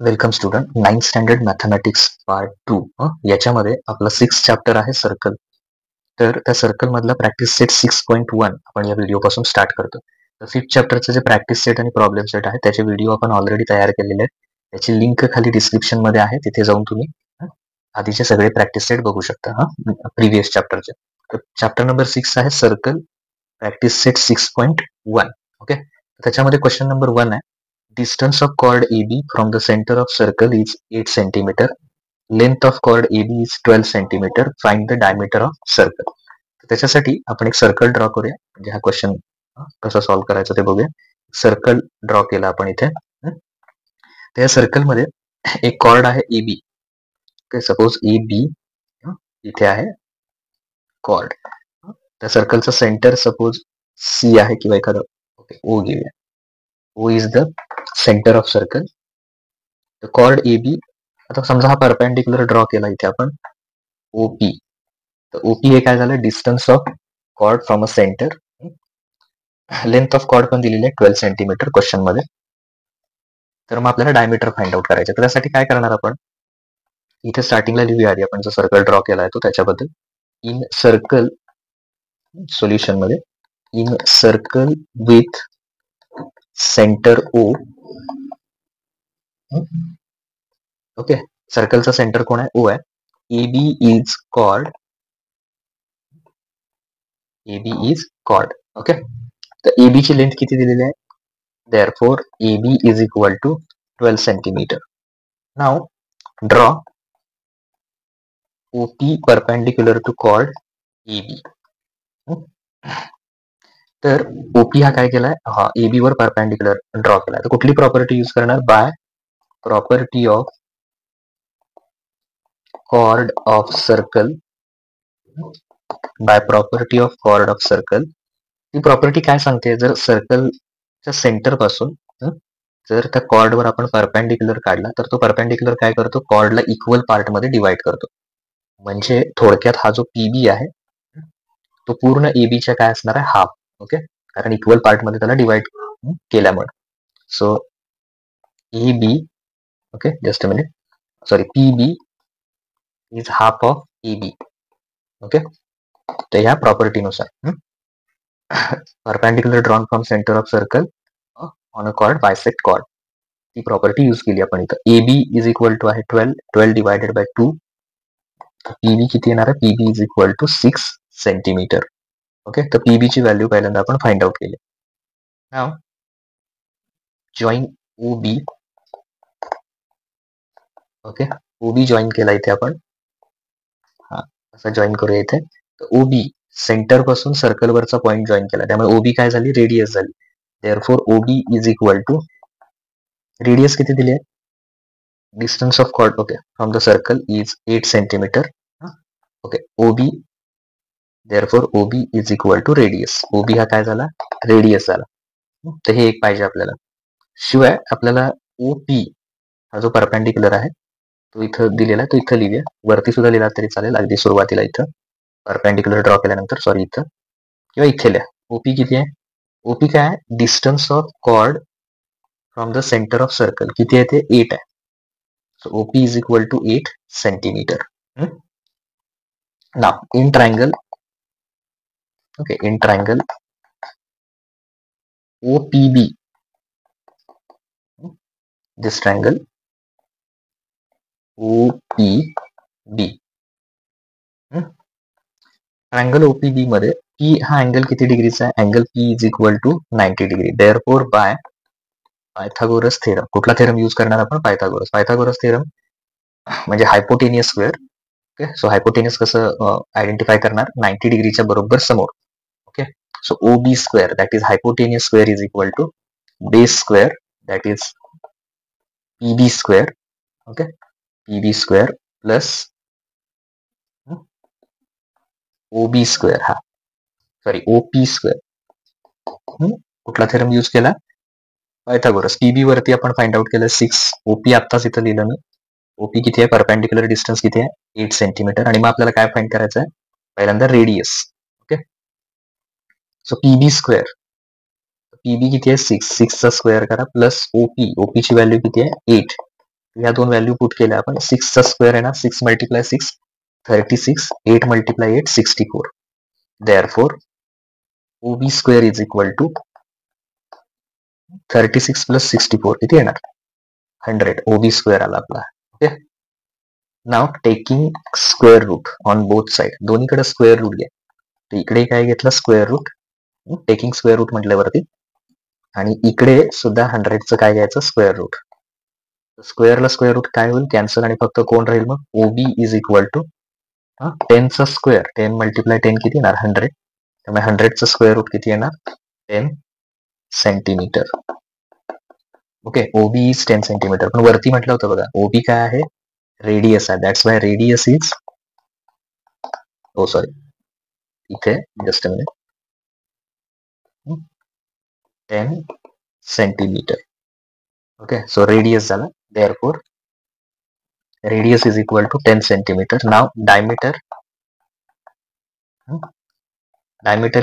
Welcome student. 9th standard mathematics part 2 याच्यामध्ये आपला 6 chapter आहे सर्कल. तर त्या सर्कल मधला प्रॅक्टिस सेट 6.1 आपण या व्हिडिओ पासून स्टार्ट करतो. तर 5th चॅप्टरचे जे प्रॅक्टिस सेट आणि प्रॉब्लेम सेट आहे त्याचे व्हिडिओ आपण ऑलरेडी तयार केलेले आहेत. त्याची लिंक खाली डिस्क्रिप्शन मध्ये आहे, तिथे जाऊन तुम्ही आधीचे सगळे प्रॅक्टिस सेट बघू शकता प्रिव्हियस चॅप्टरचे. तर चॅप्टर नंबर 6 आहे सर्कल, प्रॅक्टिस सेट 6.1. ओके, त्याच्यामध्ये क्वेश्चन नंबर 1 आहे. Distance of chord AB from the center of circle is 8 cm. Length of chord AB is 12 cm. Find the diameter of circle. त्याच्यासाठी आपण एक circle draw करूया. म्हणजे हा question कसा solve करायचा ते बघूया. सर्कल ड्रॉ केला आपण इथे. त्या सर्कल मध्ये एक कॉर्ड आहे AB. सपोज AB इथे आहे कॉर्ड. त्या सर्कलचा सेंटर सपोज C आहे किंवा एखादं O घेऊया. O is the center of circle. The chord AB, आता समजा हा परपेंडिक्युलर ड्रॉ केला इथे आपण OP. तर OP हे काय झालं, distance of chord from a centre. Length of chord पण दिलेली आहे 12 सेंटीमीटर क्वेश्चन मध्ये. तर मग आपल्याला डायमीटर फाइंड आउट करायचं. तर त्यासाठी काय करणार आपण, इथे स्टार्टिंगला लिहूया आधी आपण जो सर्कल ड्रॉ केला आहे तो त्याच्याबद्दल. इन सर्कल सोल्युशन मध्ये, in circle with centre O. Okay, सर्कलचा सेंटर कोण आहे, O आहे. AB is chord. AB is chord. Okay, तर AB ची लेंथ किती दिलेली आहे, therefore AB is equal to 12 centimetre. Now draw OP perpendicular to chord AB. तर OP हा काय केलाय, AB वर परपेंडिक्युलर ड्रॉ केलाय. तर कुठली प्रॉपर्टी यूज करणार, by property of chord of circle. By property of chord of circle. ती प्रॉपर्टी काय सांगते, जर सर्कलच्या सेंटर पासून जर त्या कॉर्ड वर आपण परपेंडिक्युलर काढला तर तो परपेंडिक्युलर काय करतो, कॉर्डला इक्वल पार्ट मध्ये डिवाइड करतो. म्हणजे थोडक्यात हा जो PB आहे तो पूर्ण AB च्या काय असणार आहे, हाफ. ओके, कारण इक्वल पार्ट मध्ये त्याला डिवाइड केल्यामुळे. So AB, okay just a minute, sorry, PB is half of AB. Okay, तर ह्या प्रॉपर्टीनुसार perpendicular drawn from centre of circle on a chord bisect chord, ती प्रॉपर्टी यूज केली आपण इथं. AB इज इक्वल टू आहे 12 divided by 2. PB किती येणार आहे, PB is equal to 6 centimetre. Okay, तर PB ची व्हॅल्यू पहिल्यांदा आपण फाइंड आउट केली. Now join OB. Okay, OB join केला इथे आपण, असं जॉईन करूया इथे. तर OB सेंटर पासून सर्कल वरचा पॉइंट जॉईन केला, त्यामुळे OB काय झाली, रेडियस झाली. Therefore OB is equal to, radius किती दिली आहे, distance of chord okay from the circle is 8 centimetre. Okay, OB therefore OB is equal to radius. OB हा काय झाला, रेडियस झाला. तर हे एक पाहिजे आपल्याला. शिवाय आपल्याला OP हा जो परपेंडिक्युलर आहे तो इथं दिलेला आहे, तो इथं लिहूया. वरती सुद्धा लिहिला तरी चालेल, अगदी सुरुवातीला इथं परपेंडिक्युलर ड्रॉ केल्यानंतर, सॉरी इथं किंवा इथे लिहा. OP किती आहे, OP काय आहे, distance of chord from the centre of circle किती आहे, ते 8 आहे. So OP is equal to 8 centimetre. Now in triangle, okay, in triangle OPB, this triangle OPB, triangle OPB मध्ये P हा अँगल किती डिग्रीचा आहे, angle P is equal to 90 degree. Therefore by Pythagoras theorem, कुठला थेरम यूज करणार आपण, Pythagoras theorem म्हणजे hypotenuse square. Okay, so hypotenuse कसं आयडेंटिफाय करणार, 90 डिग्रीच्या बरोबर समोर. Okay, so OB square that is hypotenuse square is equal to base square that is PB square. Okay, PB square plus OB square, हा sorry OP square. कुठला theorem use केला, Pythagoras. PB वरती आपण find out केलं 6. OP आत्ताच इथं लिहिलं मी. OP किती आहे, परपेंडिक्युलर डिस्टन्स किती आहे, 8 सेंटीमीटर. आणि मग आपल्याला काय फाइंड करायचं आहे, पहिल्यांदा radius. Okay, so PB square, PB किती आहे, 6 चा स्क्वेअर करा प्लस OP ची व्हॅल्यू किती आहे, 8. या दोन व्हॅल्यू पुट केल्या आपण. 6चा स्क्वेअर येणार 6 multiply 6 36, 8 multiply 8 64. Therefore OB square is equal to 36 plus 64 किती येणार 100. OB स्क्वेअर आला आपला. Okay. Now taking square root on both side, दोन्हीकडे स्क्वेअर रूट घ्या. तर इकडे काय घेतलं square root, taking square root म्हटल्यावरती, आणि इकडे सुद्धा 100चं काय घ्यायचं स्क्वेअर रूट. स्क्वेअरला स्क्वेअर रूट काय होईल कॅन्सल, आणि फक्त कोण राहील मग OB इज इक्वल टू 10चा स्क्वेअर 10 मल्टिप्लाय 10 किती येणार 100. त्यामुळे 100चं स्क्वेअर रूट किती येणार 10 centimetre. Okay. OB is 10 centimetre. पण वरती म्हटलं होतं बघा OB काय आहे रेडियस आहे. That's why radius is sorry इथे just a minute 10 centimetre. Okay. So radius झाला. Therefore radius is equal to 10 centimeter. Now diameter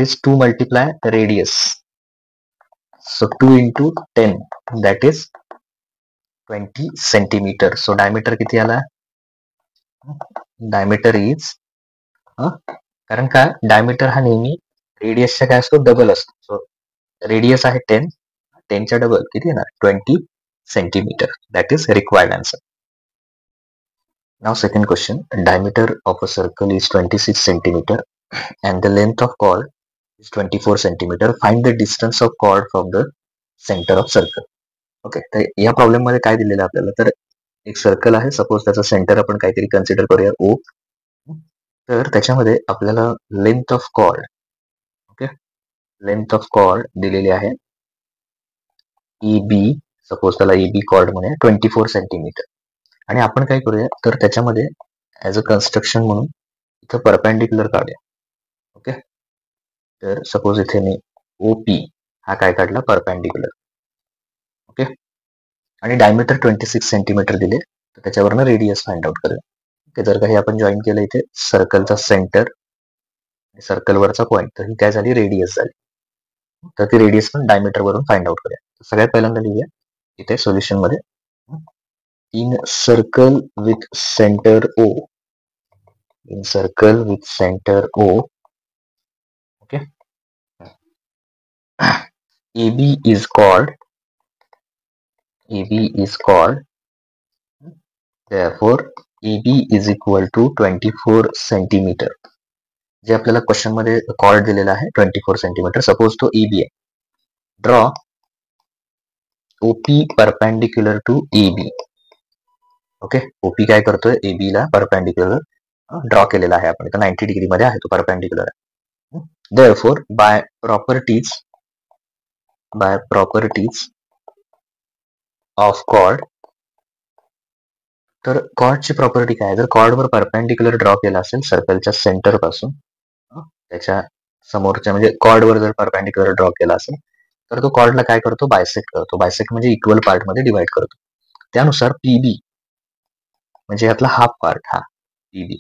is 2 multiply radius. So 2 into 10 that is 20 centimeter. So diameter किती आला diameter is कारण का diameter हा नेहमी रेडियसच्या काय असतो डबल असतो. सो रेडियस आहे 10च्या डबल किती येणार 20 centimetre. That is required answer. Now second question, diameter of a circle is 26 centimeter and the length of chord is 24 centimeter. Find the distance of chord from the center of circle. Okay. तर या problem मध्ये काय दिलेलं आपल्याला, तर एक circle आहे, suppose त्याचा सेंटर आपण काहीतरी कन्सिडर करूया O. तर त्याच्यामध्ये आपल्याला length of chord, okay, length of chord दिलेली आहे EB. सपोज त्याला EB कॉर्ड म्हणूया 24 सेंटीमीटर. आणि आपण काय करूया तर त्याच्यामध्ये ऍज अ कन्स्ट्रक्शन म्हणून इथं परपेंडिक्युलर काढूया. ओके. तर सपोज इथे मी OP हा काय काढला परपेंडिक्युलर. ओके. आणि डायमीटर 26 सेंटीमीटर दिले, तर त्याच्यावरनं रेडियस फाइंड आउट करूया. ओके. जर काही आपण जॉईन केलं इथे सर्कलचा सेंटर सर्कलवरचा पॉईंट, तर ही काय झाली रेडियस झाली. तर ती रेडियस पण डायमीटर वरून फाइंड आउट करूया. सगळ्यात पहिल्यांदा लिहूया इथे सोल्युशन मध्ये, in circle with center O, in circle with center O, okay, AB is called therefore AB is equal to 24 centimeter. जे आपल्याला क्वेश्चन मध्ये कॉर्ड दिलेला आहे 24 सेंटीमीटर. सपोज तो AB आहे. Draw OP perpendicular to AB. Okay. OP काय करतोय AB ला परपेंडिक्युलर ड्रॉ केलेला आहे आपण, इथं 90 डिग्री मध्ये आहे तो परपेंडिक्युलर आहे. Therefore by properties of chord, तर कॉर्डची प्रॉपर्टी काय, जर कॉर्डवर परपेंडिक्युलर ड्रॉ केला असेल सर्कलच्या सेंटर पासून त्याच्या समोरच्या म्हणजे कॉर्डवर जर परपेंडिक्युलर ड्रॉ केला असेल तर तो कॉर्डला काय करतो बायसेक्ट करतो. बायसेक्ट म्हणजे इक्वल पार्ट मध्ये डिवाइड करतो. त्यानुसार PB म्हणजे यातला हाफ पार्ट हा PB,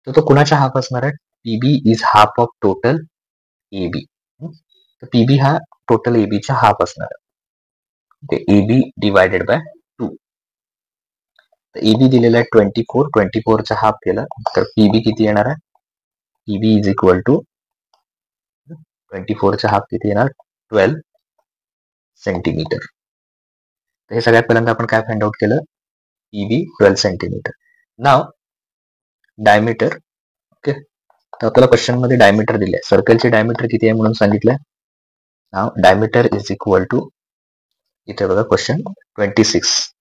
तर तो कुणाच्या हाफ असणार आहे PB is half of total AB. तर PB हा टोटल AB च्या हाफ असणार आहे. ते AB डिवायडेड बाय 2. तर AB दिलेला आहे 24 चा हाफ केला तर PB किती येणार आहे PB इज इक्वल टू 24 चा हाफ किती येणार 12 सेंटीमीटर. तर हे सगळ्यात पहिल्यांदा आपण काय फाइंड आउट केलं PB 12 सेंटीमीटर. नाव डायमीटर. ओके. तर आपल्याला क्वेश्चन मध्ये डायमीटर दिले, सर्कलचे डायमीटर किती आहे म्हणून सांगितलंय. नाव डायमीटर इज इक्वल टू इथे बघा question 26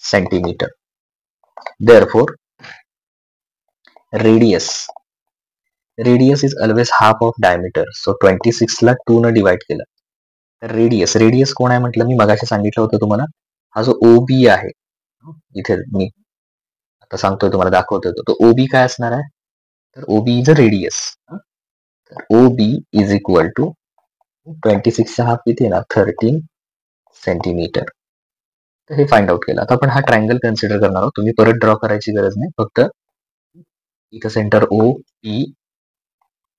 centimetre. Therefore radius is always half of diameter. So 26 ला 2 न डिवाइड केलं तर रेडियस कोण आहे म्हटलं मी मगाशी सांगितलं होतं तुम्हाला, हा जो OB आहे इथे मी आता सांगतोय तुम्हाला दाखवतोय तो OB काय असणार आहे तर OB is a radius. OB is equal to 26 चा हाफ किती येणार 13 सेंटीमीटर. तर हे फाइंड आउट केलं. आता आपण हा ट्रायंगल कन्सिडर करणार आहोत. तुम्ही परत ड्रॉ करायची गरज नाही, फक्त इथं सेंटर O, P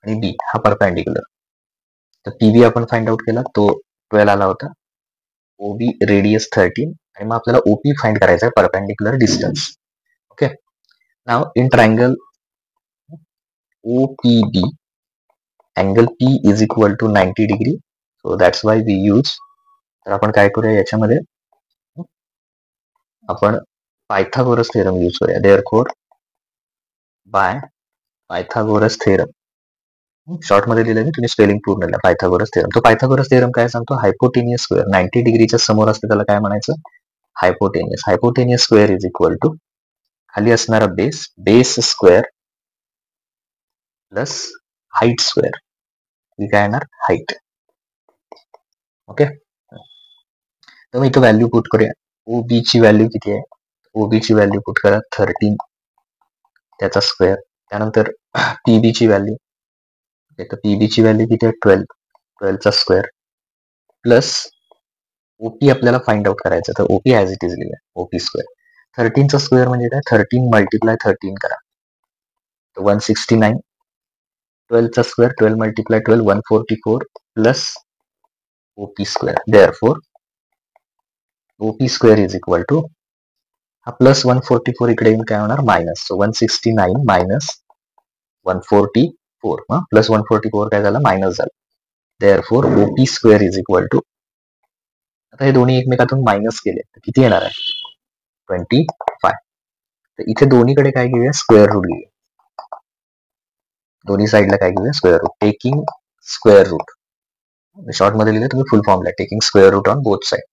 आणि B हा परपेंडिक्युलर. तर PB आपण फाइंड आउट केला तो 12 आला होता. OB रेडियस 13 आणि मग आपल्याला OP फाइंड करायचा आहे, perpendicular distance. Okay, now in triangle OPB angle P is equal to 90 degree. So that's why we use. तर आपण काय करूया, याच्यामध्ये आपण पायथागोरस थेरम यूज करूया. Therefore bye Pythagoras theorem, short मध्ये लिहिलं मी, तुम्ही स्पेलिंग पूर्ण लिहा. Pythagoras theorem. तो पायथागोरस थेरम काय सांगतो, हायपोटेनियस स्क्वेअर 90 डिग्रीच्या समोर असते त्याला काय म्हणायचं, hypotenuse. Hypotenuse square is equal to खाली असणारा base, base square plus height square. ही काय येणार, हाईट. ओके, तर मी इथं व्हॅल्यू पुट करूया. OB ची व्हॅल्यू किती आहे, OB ची व्हॅल्यू पुट करा 13 त्याचा स्क्वेअर. त्यानंतर PB ची व्हॅल्यू, तर PB ची व्हॅल्यू किती आहे 12 चा स्क्वेअर प्लस OP आपल्याला फाइंड आउट करायचं. तर OP ॲज इट इज लिहिलं, OP स्क्वेअर. 13 चा स्क्वेअर म्हणजे काय, 13 मल्टिप्लाय 13 करा, तर 169. 12 चा square 12 multiply 12 144 plus OP square. Therefore OP square is equal to, हा प्लस 144 इकडे येऊन काय होणार, मायनस. सो 169 मायनस 144, प्लस 144 काय झालं, मायनस झालं. Therefore OP square is equal to, आता हे दोन्ही एकमेकातून मायनस केले तर किती येणार आहे, 25. तर इथे दोन्हीकडे काय घेऊया, स्क्वेअर रूट घेऊया. दोन्ही साईडला काय घेऊया, square root. Taking square root, short मध्ये लिहिलं तुम्ही फुल फॉर्मला, taking square root on both side.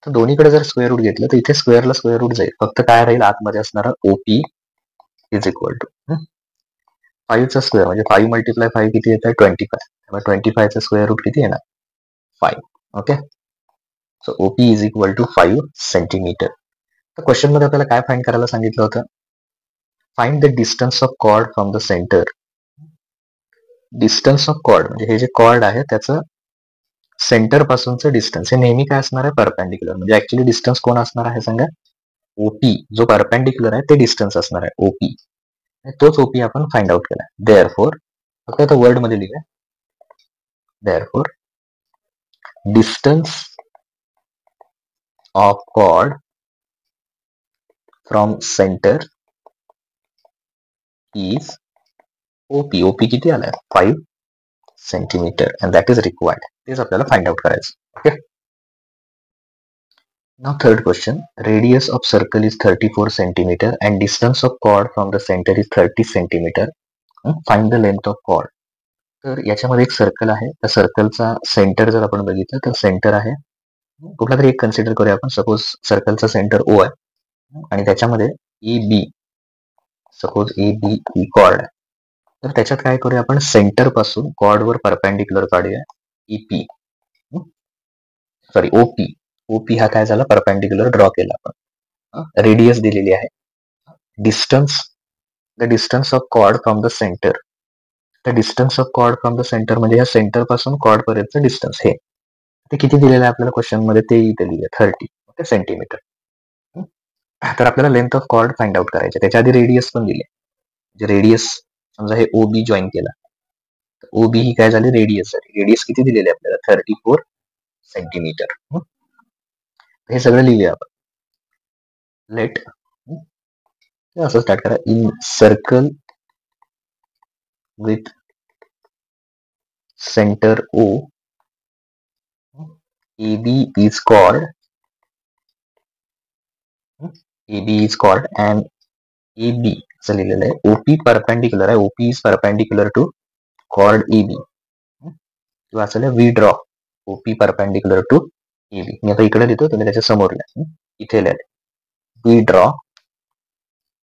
तर दोन्हीकडे जर स्क्वेअर रूट घेतलं तर इथे स्क्वेअरला स्क्वेअर रूट जाईल, फक्त काय राहील आतमध्ये असणारा OP इज इक्वल टू 5 चा स्क्वेअर म्हणजे 5 मल्टिप्लाय 5 किती येत आहे, 25. त्यामुळे 25 चा स्क्वेअर रूट किती येणार, 5. Okay, so OP is equal to 5 centimetre. तर क्वेश्चन मध्ये आपल्याला काय फाइंड करायला सांगितलं होतं, find the distance of chord from the centre. Distance of chord म्हणजे हे जे कॉर्ड आहे त्याचं सेंटर पासूनचं डिस्टन्स हे नेहमी काय असणार आहे, परपेंडिक्युलर. म्हणजे ऍक्च्युली डिस्टन्स कोण असणार आहे सांगा, OP. जो परपेंडिक्युलर आहे ते डिस्टन्स असणार आहे OP. तोच OP आपण फाइंड आउट केला. देअरफोर फक्त आता वर्ड मध्ये लिहूया. Therefore distance of chord from centre is OP. OP किती आलाय, 5 centimetre and that is required. तेच आपल्याला फाइंड आउट करायचं. Okay, now third question. Radius of circle is 34 centimetre and distance of chord from the centre is 30 centimetre. Find the length of chord. तर याच्यामध्ये एक circle आहे, त्या सर्कलचा centre जर आपण बघितलं तर सेंटर आहे कुठला तरी एक कन्सिडर करूया आपण. सपोज सर्कलचा सेंटर O आहे आणि त्याच्यामध्ये AB, सपोज AB ही कॉर्ड आहे. तर त्याच्यात काय करूया आपण, सेंटर पासून कॉर्डवर परपेंडिक्युलर काढूया EP, सॉरी OP हा काय झाला, परपेंडिक्युलर ड्रॉ केला आपण. रेडियस दिलेली आहे. Distance, the distance of chord from the centre. The distance of chord from the centre म्हणजे या सेंटर पासून कॉर्ड पर्यंतचं डिस्टन्स हे ते किती दिलेलं आहे आपल्याला क्वेश्चन मध्ये, ते इथे लिहिलं 30. Okay, centimetre. तर आपल्याला length of chord find out करायचे. त्याच्या आधी रेडियस पण दिले. म्हणजे रेडियस समजा हे OB जॉईन केला, OB ही काय झाली, रेडियस झाली. रेडियस किती दिलेले आपल्याला, 34 सेंटीमीटर. हे सगळं लिहिले आपण. लेट असं स्टार्ट करा. In circle with centre O, AB is called and AB असं लिहिलेलं आहे. OP परपेंडिक्युलर आहे, OP is perpendicular to chord AB. किंवा असं we draw OP perpendicular to AB. मी आता इकडे लिहितो, तुम्ही त्याच्या समोर लिहा. इथे लिहा वी ड्रॉ.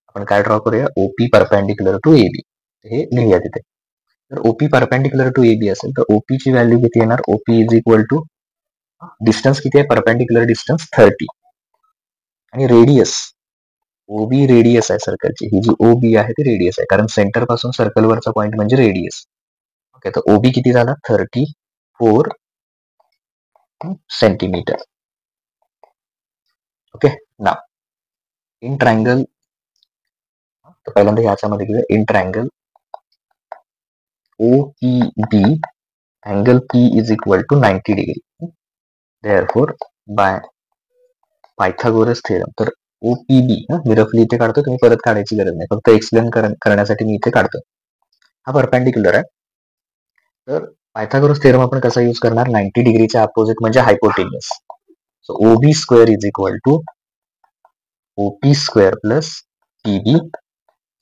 आपण काय ड्रॉ करूया, OP परपेंडिक्युलर टू AB. हे लिहूया तिथे. तर OP परपेंडिक्युलर टू AB असेल तर OP ची व्हॅल्यू किती येणार, OP is equal to distance किती आहे, परपेंडिक्युलर डिस्टन्स 30 आणि रेडियस OB रेडियस आहे सर्कलची. ही जी OB आहे ती रेडियस आहे, कारण सेंटर पासून सर्कलवरचा पॉइंट म्हणजे रेडियस. ओके, तर OB किती झाला, 34 centimetre. Okay, now in triangle, तर पहिल्यांदा याच्यामध्ये घेऊया. In triangle OPB angle P is equal to 90 degree. Therefore by Pythagoras theorem. तर OPB मी रफली इथे काढतो, तुम्ही परत काढायची गरज नाही, फक्त एक्सप्लेन करण्यासाठी मी इथे काढतो. हा परपेंडिक्युलर आहे. तर पायथागोरस थेरम आपण कसा यूज करणार, 90 डिग्रीच्या अपोजिट म्हणजे hypotenuse. So OB square is equal to OP square plus PB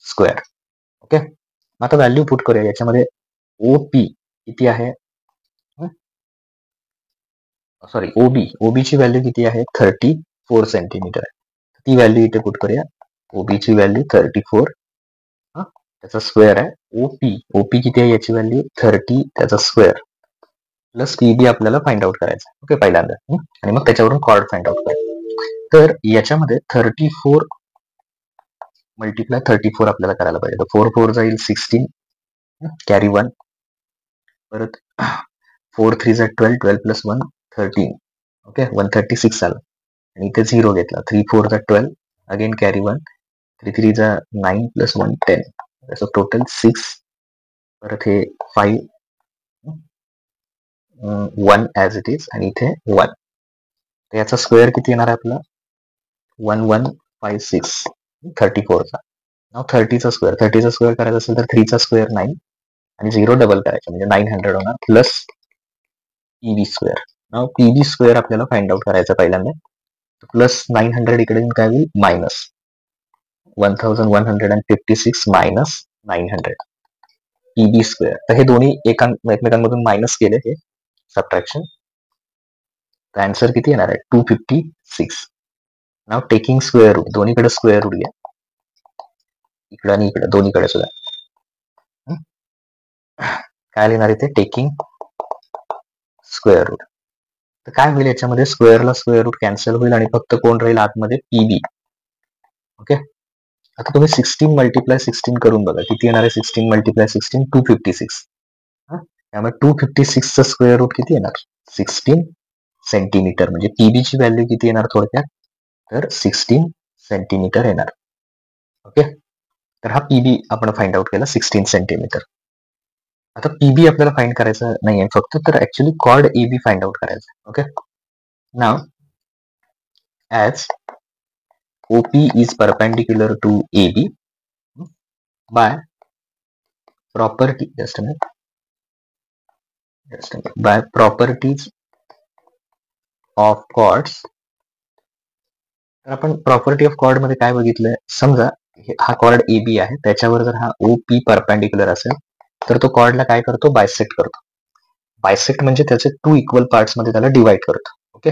square. Okay, मग आता व्हॅल्यू पुट करूया याच्यामध्ये. OP किती आहे, सॉरी OB ची व्हॅल्यू किती आहे, 34 सेंटीमीटर आहे. ती व्हॅल्यू इथे पुट करूया. OB ची व्हॅल्यू 34, त्याचा स्क्वेअर आहे. OP किती आहे, याची व्हॅल्यू 30, त्याचा स्क्वेअर प्लस PB आपल्याला फाइंड आउट करायचं. ओके, पहिल्यांदा, आणि मग त्याच्यावरून कॉर्ड फाइंड आउट करायचं. तर याच्यामध्ये 34 मल्टिप्लाय 34 आपल्याला करायला पाहिजे. तर 4 4 जाईल 16, कॅरी 1, परत 4 3 जा 12, 12 प्लस 1 13. ओके, 136 आलं, आणि इथे 0 घेतला. 3 4 जा 12, अगेन कॅरी 1, 3 3 जा 9 प्लस 1 10. सो टोटल 6, परत हे 5, 1 ॲज इट इज, आणि इथे 1. तर याचा स्क्वेअर किती येणार आहे आपला, 1156, 34चा. नाव 30चा स्क्वेअर करायचा असेल तर 3चा स्क्वेअर 9, आणि 0 डबल करायचं म्हणजे 900 होणार, प्लस PB स्क्वेअर. नाव PB स्क्वेअर आपल्याला फाइंड आउट करायचं पहिल्यांदा. प्लस 900 इकडे काय होईल, मायनस 1156 मायनस 900 PB स्क्वेअर. तर हे दोन्ही एकमेकांमधून मायनस केले, हे सबट्रॅक्शन. तर आन्सर किती येणार आहे, 256. नाव टेकिंग स्क्वेअर रूट, दोन्हीकडे स्क्वेअर रूट घ्या, इकडे आणि इकडे दोन्हीकडे सुद्धा. काय लिहिणार इथे, टेकिंग स्क्वेअर रूट. तर काय होईल याच्यामध्ये, स्क्वेअरला स्क्वेअर रूट कॅन्सल होईल, आणि फक्त कोण राहील आतमध्ये, PB. ओके, आता तुम्ही 16 मल्टिप्लाय 16 करून बघा, किती येणार आहे. 16 मल्टिप्लाय 16, 256. त्यामुळे 256चा स्क्वेअर रूट किती येणार, 16 सेंटीमीटर. म्हणजे PB ची व्हॅल्यू किती येणार थोडक्यात, तर 16 सेंटीमीटर येणार. ओके, तर हा PB आपण फाइंड आउट केला, 16 सेंटीमीटर. आता PB आपल्याला फाइंड करायचं नाहीये फक्त, तर actually chord AB find out करायचं. Okay, now as OP is perpendicular to AB by property, by properties of chords. तर आपण प्रॉपर्टी ऑफ कॉर्ड मध्ये काय बघितलंय, समजा हा कॉर्ड AB आहे, त्याच्यावर जर हा OP परपेंडिक्युलर असेल, तर तो कॉर्डला काय करतो, बायसेक्ट करतो. बायसेक्ट म्हणजे त्याचे 2 इक्वल पार्ट्स मध्ये त्याला डिवाइड करतो. ओके,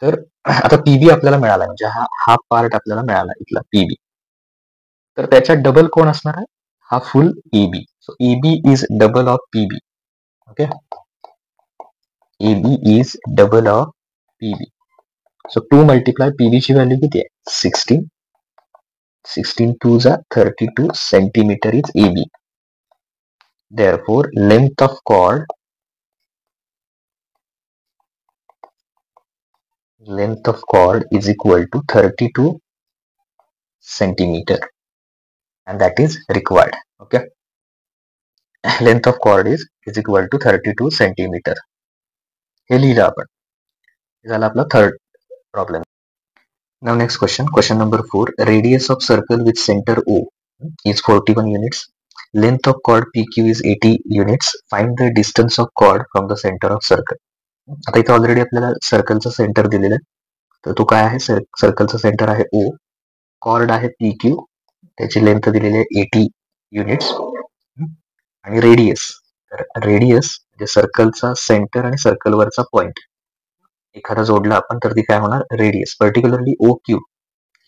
तर आता PB आपल्याला मिळाला, म्हणजे हा पार्ट आपल्याला मिळाला इथला PB. तर त्याच्या डबल कोण असणार आहे, हा फुल AB. So AB is double of PB. Okay, AB is double of PB. So 2 multiply PB ची व्हॅल्यू किती आहे, 16. 16 2 जा 32 centimetre is AB. Therefore, length of chord is equal to 32 centimeter, and that is required. Okay, length of chord is equal to 32 centimeter. हे लिहिलं आपण. झाला आपला third problem. Now next question number 4. Radius of circle with center O is 41 units. Length of chord PQ is 80 units. Find the distance of chord from the center of circle. आता इथे already आपल्याला सर्कलचं centre दिलेलं आहे. तर तो काय आहे, सर्कलचं centre आहे O, कॉर्ड आहे PQ, त्याची लेंथ दिलेली आहे 80 युनिट्स, आणि रेडियस, तर रेडियस म्हणजे सर्कलचा सेंटर आणि सर्कलवरचा पॉइंट एखादा जोडला आपण, तर ती काय होणार, रेडियस. पर्टिक्युलरली OQ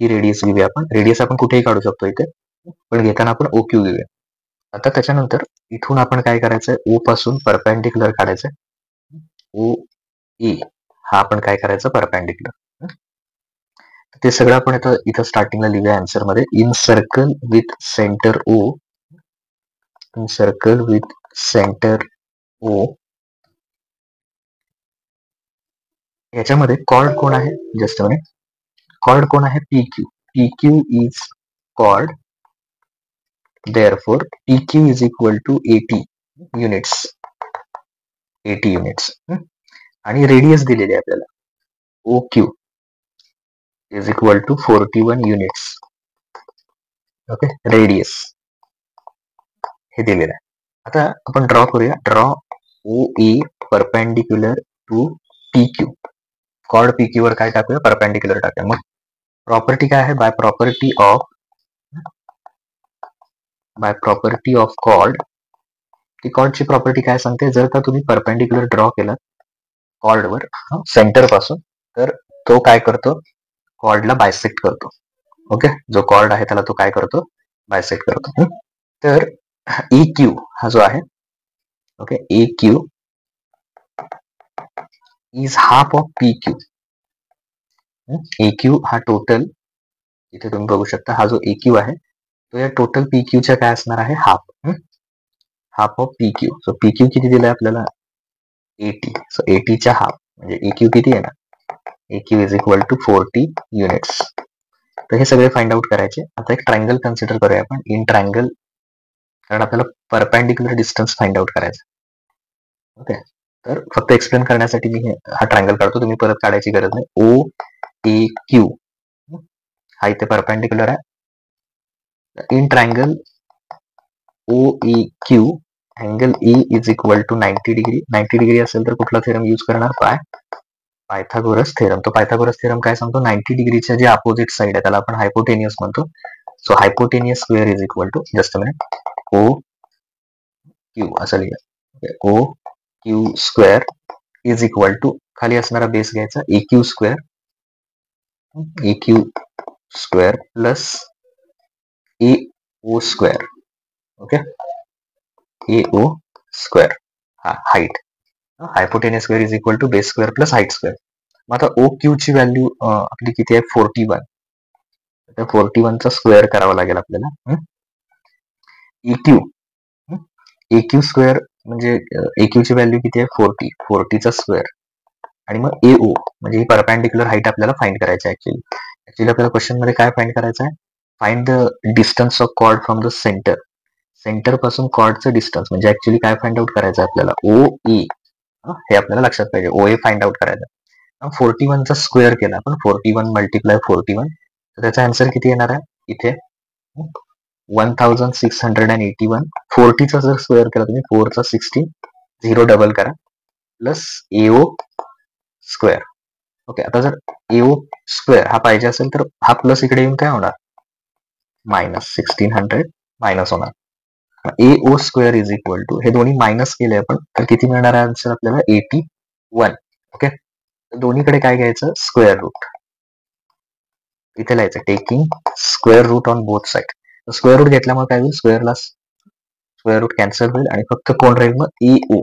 ही रेडियस घेऊया आपण. रेडियस आपण कुठेही काढू शकतो इथे, पण घेताना आपण OQ घेऊया. आता त्याच्यानंतर इथून आपण काय करायचंय, O पासून परपेंडिक्युलर काढायचंय. OA हा आपण काय करायचं, परपेंडिक्युलर. ते सगळं आपण इथं स्टार्टिंगला लिहूया आन्सर मध्ये. In circle with centre O, in circle with centre O, याच्यामध्ये कॉर्ड कोण आहे, जस्ट मिनिट, कॉर्ड कोण आहे, PQ is chord. Therefore, PQ is equal to 80 units. 80 units. आणि रेडियस दिलेली आहे आपल्याला. O Q is equal to 41 units. Okay, radius हे दिलेलं आहे. आता आपण ड्रॉ करूया. Draw O A perpendicular to P Q. Chord P Q वर काय टाकूया, परपेंडिक्युलर टाकूया. मग प्रॉपर्टी काय आहे, बाय प्रॉपर्टी ऑफ कॉर्ड. ती कॉर्डची प्रॉपर्टी काय सांगते, जर का तुम्ही परपेंडिक्युलर ड्रॉ केला कॉर्डवर सेंटर पासून, तर तो काय करतो, कॉर्डला बायसेक्ट करतो. ओके, जो कॉर्ड आहे त्याला तो काय करतो, बायसेक्ट करतो. तर ए क्यू हा जो आहे, okay, A Q is half of P Q. A Q हा टोटल, इथे तुम्ही बघू शकता, हा जो ए क्यू आहे तो या टोटल पी क्यूच्या काय असणार आहे, half of P Q. So P Q किती दिलाय आपल्याला, 80. सो 80च्या हाफ म्हणजे ए क्यू किती येणार, A Q is equal to 40 units. तर हे सगळे फाइंड आउट करायचे. आता एक ट्रायंगल कन्सिडर करूया आपण, इन ट्रायंगल, कारण आपल्याला परपेंडिक्युलर डिस्टन्स फाइंड आउट करायचं. ओके, तर फक्त एक्सप्लेन करण्यासाठी मी हा ट्रायंगल काढतो, तुम्ही परत काढायची गरज नाही. ओ ए क्यू हा इथे परपेंडिक्युलर आहे. In triangle O A Q angle A is equal to 90 degree. 90 degree असेल तर कुठला थेरम यूज करणार, पायथागोरस थेरम. तो पायथागोरस थेरम काय सांगतो, 90 डिग्रीच्या जे अपोजिट साइड आहे त्याला आपण हायपोटेनियस म्हणतो. So hypotenuse square is equal to, just a minute, O Q असं लिहा, O Q square is equal to, खाली असणारा बेस घ्यायचा, A Q square plus A O square. Okay, A O square हा height, hypotenuse square is equal to base square plus height square. मग आता O Q ची value आपली किती आहे, 41. त्या 41 चा स्क्वेअर करावा लागेल आपल्याला. ए क्यू स्क्वेअर म्हणजे ए क्यू ची व्हॅल्यू किती आहे, 40 चा स्क्वेअर. आणि मग ए ओ म्हणजे ही परपेंडिक्युलर हाईट आपल्याला फाइंड करायची आहे. ऍक्च्युली आपल्याला क्वेश्चन मध्ये काय फाइंड करायचं आहे, find the distance of chord from the centre पासून कॉर्डचं डिस्टन्स. म्हणजे ऍक्च्युली काय फाइंड आउट करायचं आहे आपल्याला, ओ ए, हे आपल्याला लक्षात पाहिजे, ओ ए फाइंड आउट करायचं. 41 चा स्क्वेअर केला आपण, 41 मल्टिप्लाय 41, तर त्याचा आन्सर किती येणार आहे इथे, 1681. 40 चा जर स्क्वेअर केला तुम्ही, 4 चा 16, 0 डबल करा, प्लस एओ स्क्वेअर. ओके, आता जर एओ स्क्वेअर हा पाहिजे असेल तर हा प्लस इकडे येऊन काय होणार, मायनस 1600 मायनस होणार. AO square is equal to, हे दोन्ही मायनस केले आपण तर किती मिळणार आहे आन्सर आपल्याला, 81. ओके, दोन्हीकडे काय घ्यायचं, स्क्वेअर रूट. इथे लिहायचं, taking square root on both side. Square root घेतल्यामुळे काय होईल, स्क्वेअर रूट कॅन्सल होईल आणि फक्त कोण राहील मग, एओ.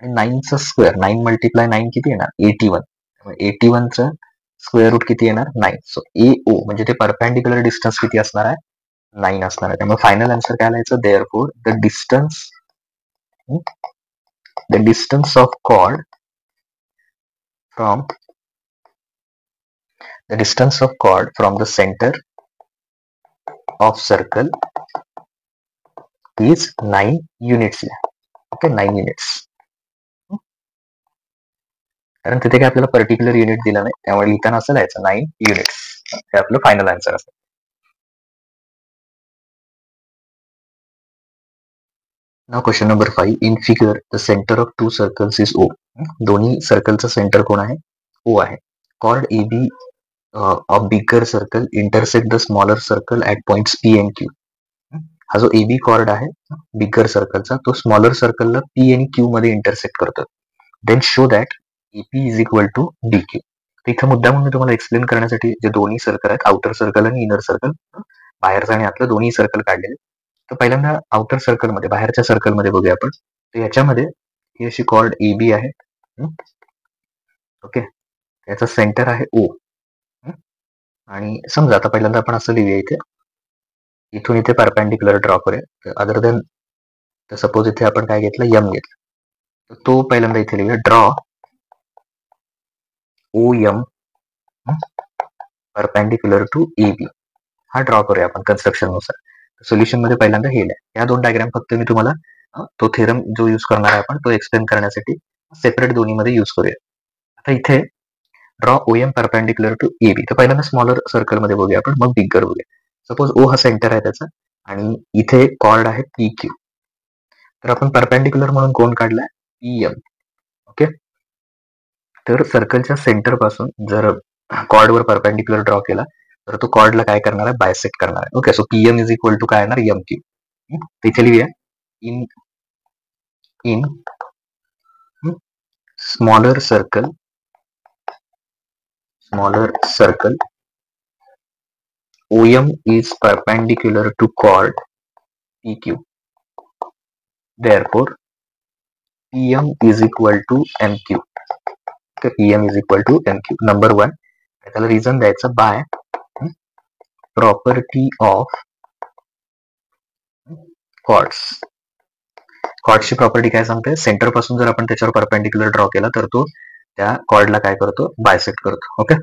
आणि 9चा स्क्वेअर, 9 मल्टिप्लाय 9 किती येणार, 81. 81 चं स्क्वेअर रूट किती येणार, 9. सो एओ म्हणजे ते परपेंडिक्युलर डिस्टन्स किती असणार आहे, 9 असणार आहे. त्यामुळे फायनल आन्सर काय लिहायचं, therefore the distance of chord from the centre of circle is 9 units. Okay, 9 units. कारण तिथे काय आपल्याला पर्टिक्युलर युनिट दिला नाही, त्यामुळे लिहिताना असं लिहायचं 9 युनिट्स. हे आपलं फायनल आन्सर असेल. Now question number 5. In figure the centre of two circles is O. दोन्ही सर्कलचं सेंटर कोण आहे, ओ आहे. Chord A B of bigger circle intersect the smaller circle at points P and Q. हा जो A B chord आहे bigger सर्कलचा, तो स्मॉलर सर्कलला पी आणि क्यू मध्ये इंटरसेक्ट करतो. Then show that AP is equal to D Q. इथं मुद्दा म्हणून तुम्हाला एक्सप्लेन करण्यासाठी जे दोन्ही सर्कल आहेत, आउटर सर्कल आणि इनर सर्कल, बाहेरचं आणि आतलं दोन्ही सर्कल काढलेले. तर पहिल्यांदा आउटर सर्कल मध्ये, बाहेरच्या सर्कल मध्ये बघूया आपण. तर याच्यामध्ये ही अशी कॉर्ड ए बी आहे. ओके, याचा सेंटर आहे ओ. आणि समजा आता पहिल्यांदा आपण असं लिहूया, इथून इथे परपेंडिक्युलर ड्रॉ करूया. अदर देन सपोज इथे आपण काय घेतलं, यम घेतलं, तर तो पहिल्यांदा इथे लिहूया, draw O M perpendicular to A B. हा ड्रॉ करूया आपण कन्स्ट्रक्शन नुसार. सोल्युशन मध्ये पहिल्यांदा हे या 2 डायग्राम फक्त मी तुम्हाला तो थेरम जो यूज करणार आहे आपण तो एक्सप्लेन करण्यासाठी सेपरेट दोन्ही मध्ये यूज करूया. आता इथे draw OM perpendicular to AB. तर पहिल्यांदा स्मॉलर सर्कल मध्ये बघूया आपण, मग बिगर बघूया. सपोज O हा सेंटर आहे त्याचा आणि इथे कॉर्ड आहे PQ. तर आपण परपेंडिक्युलर म्हणून कोण काढलाय? PM. ओके. तर सर्कलच्या सेंटर पासून जर कॉर्डवर परपेंडिक्युलर ड्रॉ केला तर तो कॉर्डला काय करणार आहे? बायसेक्ट करणार आहे. Okay. So PM is equal to काय येणार? MQ. तिथे लिहूया in smaller circle OM is perpendicular to chord PQ. Therefore, PM is equal to MQ. Okay, PM is equal to MQ. Number 1. त्याला reason द्यायचं by property of chords. कॉर्डची property काय सांगते? Centre पासून जर आपण त्याच्यावर परपेंडिक्युलर ड्रॉ केला तर तो त्या कॉर्डला काय करतो? बायसेक्ट करतो. Okay.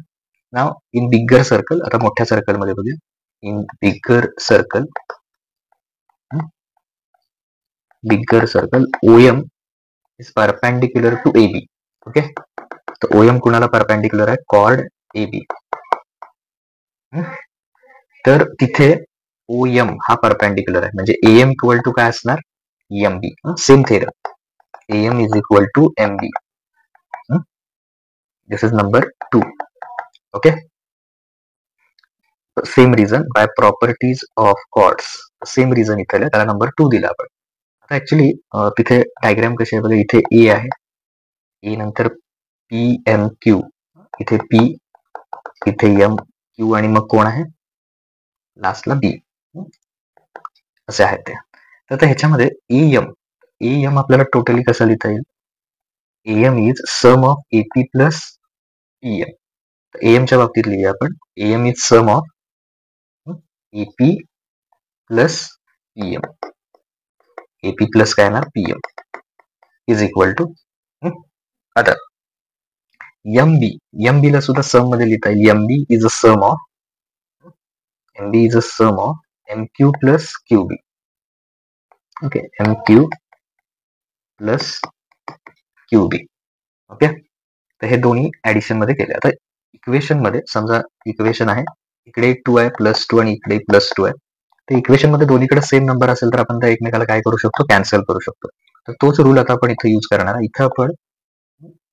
Now in bigger circle, आता मोठ्या सर्कल मध्ये बघूया. In bigger circle OM is perpendicular to AB. Okay. तर OM कुणाला परपेंडिक्युलर आहे? Chord AB. तर तिथे OM हा परपेंडिक्युलर आहे म्हणजे AM इक्वल टू काय असणार? MB. Same theorem. AM is equal to MB. This is number 2. Okay. Same reason by properties of chords. Same reason इथे त्याला नंबर 2 दिला आपण. आता ऍक्च्युली तिथे डायग्राम कशी आहे बघा, इथे A आहे, A नंतर PMQ, इथे P, इथे MQ आणि मग कोण आहे लास्टला B. असे आहेत ते. तर ह्याच्यामध्ये AM आपल्याला टोटली कसं लिहिता येईल? AM is sum of AP plus PM. AM च्या बाबतीत लिहूया आपण AM is sum of AP plus PM. AP plus काय येणार? PM इज इक्वल टू आता MB ला सुद्धा सम मध्ये लिहिता येईल. MB is a sum of MQ plus QB. Okay. MQ plus QB. Okay. तर हे दोन्ही ऍडिशन मध्ये केले. आता इक्वेशन मध्ये समजा इक्वेशन आहे, इकडे 2 आहे +2 आणि इकडे +2 आहे. तर इक्वेशन मध्ये दोन्हीकडे सेम नंबर असेल तर आपण त्या एकमेकाला काय करू शकतो? कॅन्सल करू शकतो. तर तोच रूल आता आपण इथे यूज करणार आहे. इथं आपण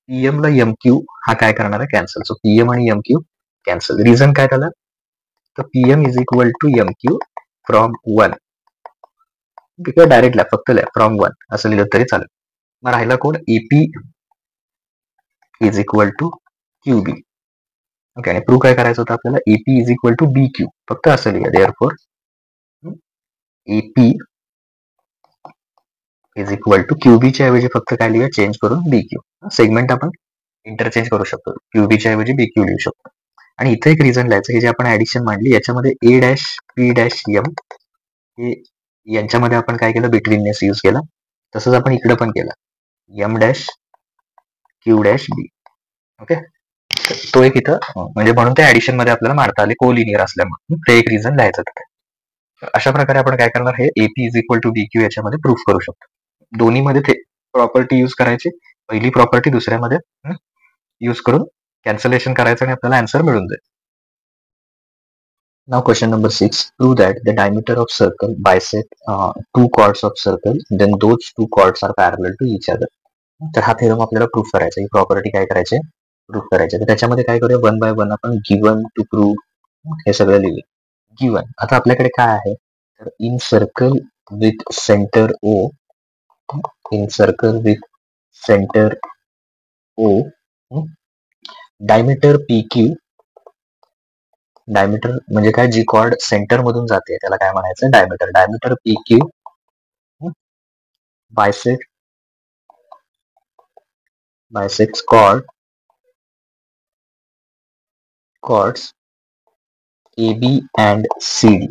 PM ला MQ हा काय करणार आहे? कॅन्सल. सो PM आणि MQ कॅन्सल. रिझन काय त्याला? तर PM is equal to MQ from 1. किंवा डायरेक्ट फक्त फ्रॉम 1 असं लिहिलं तरी चालेल. मग राहिला कोण? AP is equal to QB. Okay. आणि प्रूव्ह काय करायचं होतं आपल्याला? AP is equal to BQ. फक्त असं लिहा. Therefore AP is equal to QB च्या ऐवजी फक्त काय लिहा? चेंज करून BQ. सेगमेंट आपण इंटरचेंज करू शकतो. QB च्या ऐवजी BQ लिहू शकतो. आणि इथे एक रिझन लिहायचं, हे जे आपण ऍडिशन मांडली याच्यामध्ये A', P', M हे यांच्यामध्ये आपण काय केलं? बिटवीननेस यूज केला. तसंच आपण इकडे पण केला. M', Q', B. ओके. तो एक इथं म्हणजे म्हणून त्या ऍडिशन मध्ये आपल्याला मांडता आले कोलिनियर असल्यामुळे. ते एक रिझन लिहायचं तिथे. अशा प्रकारे आपण काय करणार? हे AP is equal to BQ याच्यामध्ये प्रूफ करू शकतो. दोन्ही मध्ये ते प्रॉपर्टी यूज करायची. पहिली प्रॉपर्टी दुसऱ्यामध्ये यूज करून कॅन्सलेशन करायचं आणि आपल्याला आन्सर मिळून जाईल. Now question number 6. Prove that the diameter of circle bisect two chords of circle, then those two chords are parallel to each other. तर हा थेरम आपल्याला प्रूफ करायचा. ही प्रॉपर्टी काय करायची? प्रूफ करायची. तर त्याच्यामध्ये काय करूया? 1 by 1 आपण गिवन टू प्रूव्ह हे सगळं लिहिले. गिवन. आता आपल्याकडे काय आहे? तर in circle with centre O, diameter PQ. Diameter म्हणजे काय? जी कॉर्ड सेंटर मधून जाते त्याला काय म्हणायचं? Diameter PQ bisects chords AB and CD.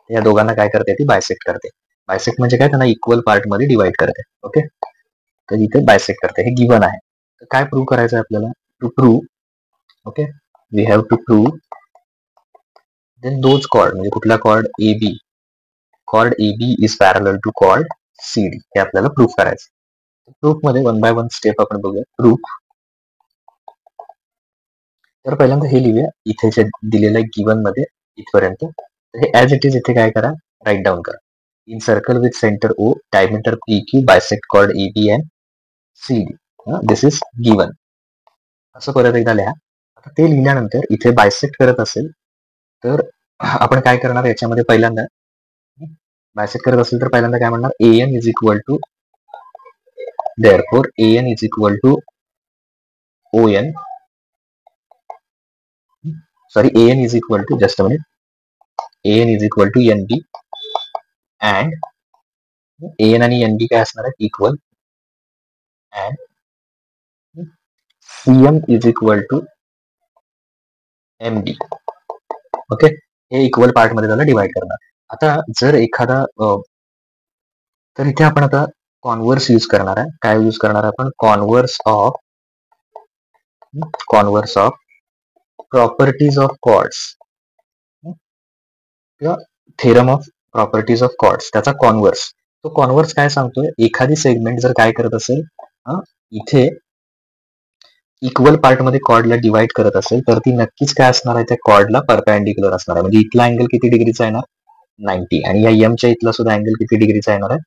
या दोघांना काय करते? ती बायसेक्ट करते. बायसेक्ट म्हणजे काय? त्यांना इक्वल पार्ट मध्ये डिवाइड करते. ओके. तर इथे बायसेक्ट करते. हे गिवन आहे. तर काय प्रूव्ह करायचं आहे आपल्याला? To prove, okay, we have to prove then those chord म्हणजे कुठला chord? AB. Chord AB is parallel to chord CD. हे आपल्याला प्रूव्ह करायचं. प्रूफ मध्ये 1 by 1 स्टेप आपण बघूया. प्रूफ तर पहिल्यांदा हे लिहूया, इथे जे दिलेलं आहे गिवन मध्ये इथपर्यंत. तर हे ॲज इट इज इथे काय करा, राईट डाऊन करा. In circle with centre O, diameter PQ, bisect chord AB and CD. This is given. असं परत एकदा लिहा. आता ते लिहिल्यानंतर इथे बायसेक्ट करत असेल तर आपण काय करणार, याच्यामध्ये पहिल्यांदा बायसेक्ट करत असेल तर पहिल्यांदा काय म्हणणार, AN is equal to, therefore AN is equal to ON, sorry, AN is equal to, just a minute, AN is equal to NB and AN आणि NB काय असणार आहे, equal, and CM is equal to MD. Okay, हे equal part मध्ये त्याला divide करणार. आता जर एखादा तर इथे आपण आता कॉन्व्हर्स यूज करणार आहे. काय यूज करणार आहे आपण, converse of properties of chords किंवा theorem of properties of chords, त्याचा कॉन्व्हर्स. तो कॉन्व्हर्स काय सांगतोय, एखादी सेगमेंट जर काय करत असेल, इथे इक्वल पार्ट मध्ये कॉर्डला डिवाइड करत असेल तर ती नक्कीच काय असणार आहे, त्या कॉर्डला परपेंडिक्युलर असणार आहे. म्हणजे इथला अँगल किती डिग्रीचा येणार, 90, आणि या एमच्या इथला सुद्धा अँगल किती डिग्रीचा येणार आहे,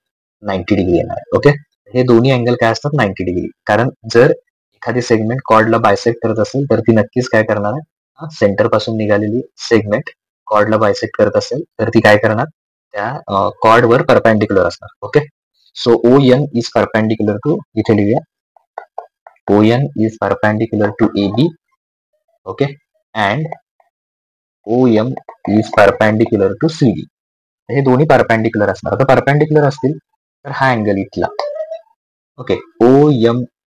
90 डिग्री येणार आहे. ओके, हे दोन्ही अँगल काय असतात, 90 डिग्री. कारण जर एखादी सेगमेंट कॉर्डला बायसेक्ट करत असेल तर ती नक्कीच काय करणार आहे, सेंटर पासून निघालेली सेगमेंट कॉर्डला बायसेक्ट करत असेल तर ती काय करणार, त्या कॉर्डवर परपेंडिक्युलर असणार. Okay, so ON is perpendicular to, इथे लिहूया, ON is perpendicular to AB, okay, and OM is perpendicular to CD. हे दोन्ही परपेंडिक्युलर असणार. आता परपेंडिक्युलर असतील तर हा अँगल इथला, ओके,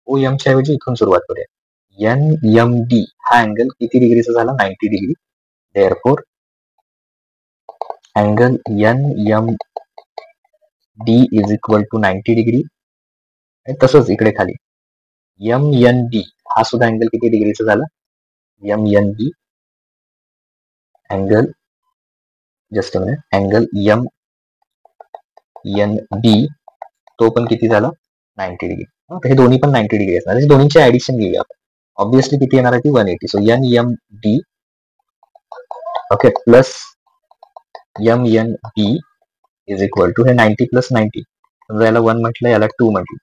OM च्या ऐवजी इथून सुरुवात करूया, NMD हा अँगल किती डिग्रीचा झाला, 90 degree. Therefore angle NMD is equal to 90 degree. तसंच इकडे खाली MNB हा सुद्धा अँगल किती डिग्रीचा झाला, MNB angle, just a minute, angle MNB तो पण किती झाला, 90 डिग्री. हे दोन्ही पण 90 डिग्री असणार. दोन्हीची ऍडिशन घेऊया आपण. ऑब्विसली किती येणार आहे ती, 180. So NMD, okay, plus MNB is equal to, हे 90 प्लस 90, समजा याला 1 म्हटलं, याला 2 म्हटलं,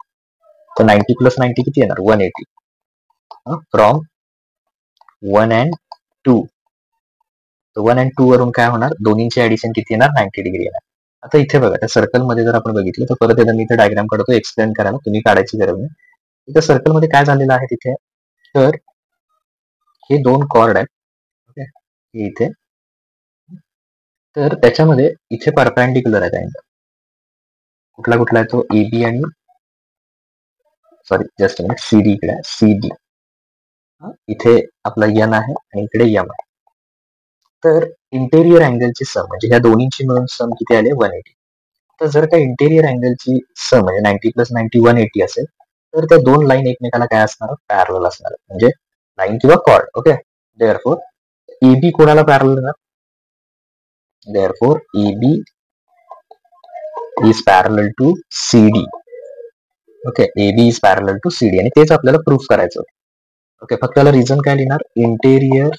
तर 90 प्लस 90 किती येणार, 180. फ्रॉम 1 and 2, 1 and 2 वरून काय होणार, दोन्हीची ऍडिशन किती येणार, 90 डिग्री येणार. आता इथे बघा, त्या सर्कल मध्ये जर आपण बघितलं तर परत एकदा मी इथे डायग्राम काढतो, एक्सप्लेन करायला, तुम्ही काढायची गरज नाही. इथे सर्कल मध्ये काय झालेलं आहे तिथे, तर हे दोन कॉर्ड आहेत, ओके, हे इथे, तर त्याच्यामध्ये इथे परपेंडिक्युलर आहे अँगल. कुठला कुठला आहे तो, AB आणि, सॉरी, जस्ट मिनिट, CD इकडे आहे, CD इथे आपला N आहे आणि इकडे M आहे. तर इंटेरियर अँगलची सम म्हणजे ह्या दोन्हीची मिळून सम किती आले, 180. तर जर का इंटेरियर अँगलची सम म्हणजे 90 प्लस 90 180 असेल तर त्या दोन लाईन एकमेकाला काय असणार, पॅरलल असणार, म्हणजे लाईन किंवा कॉर्ड. ओके, देअरफोर AB कोणाला पॅरलल येणार, therefore AB is parallel to CD. Okay, AB is parallel to CD, आणि तेच आपल्याला प्रूफ करायचं होतं. ओके, फक्त त्याला रिझन काय लिहिणार, interior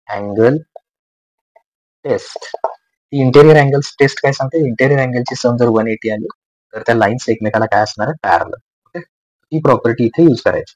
angle test. Interior angle test काय सांगते, इंटेरियर अँगलची सम जर 180 आली तर त्या लाईन्स एकमेकाला काय असणार आहे, पॅरलल. ओके, ही प्रॉपर्टी इथे यूज करायची.